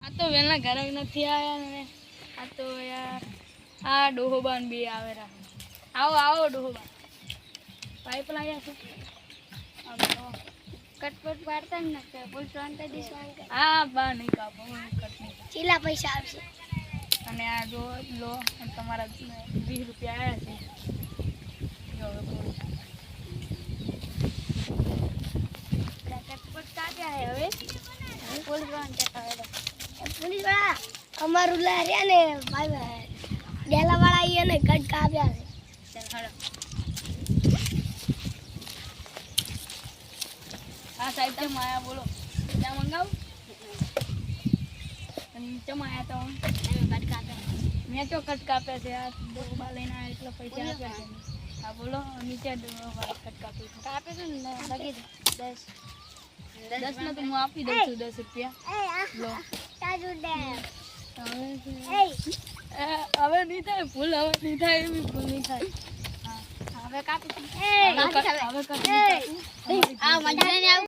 આ તો વેલા ઘરે નથી આયા ને આ તો યાર આ ડોહોબાન બી આવે રા આવો આવો ડોહોબા પાઇપ લાયા છે કટપટ પાડતા ને કે ફૂલ ટ્રાન્ટે દિસવાય હા બા નહીં કાપો કટ નહીં કેટલા પૈસા આવશે અને આ જો લો અને તમારા 20 રૂપિયા આયા છે જો હવે કટપટ કાપ્યા હે હવે ફૂલ ટ્રાન્ટે કાઢો પુલિસ વાળા અમારું લા રે ને ભાઈ ડેલા વાળા ઈ એને કટ કાપ્યા છે ચાલ હાલો આ સાહેબ તે માયા બોલો ત્યાં મંગાવ અને ચમાયા તો કટ કાપ્યા મેં તો કટ કાપ્યા છે આ ડોબા લઈને આ એટલા પૈસા આપ્યા છે હા બોલો નીચે ડોબા કટ કાપી કાપે છે ને લગી 10 માં તો હું આપી દઉં છું 10 રૂપિયા લો તાજુ દે હવે નહીં થાય ભૂલ હવે નહીં થાય એવી ભૂલ નહીં થાય હવે કાપી હવે કાપી આ મજા ને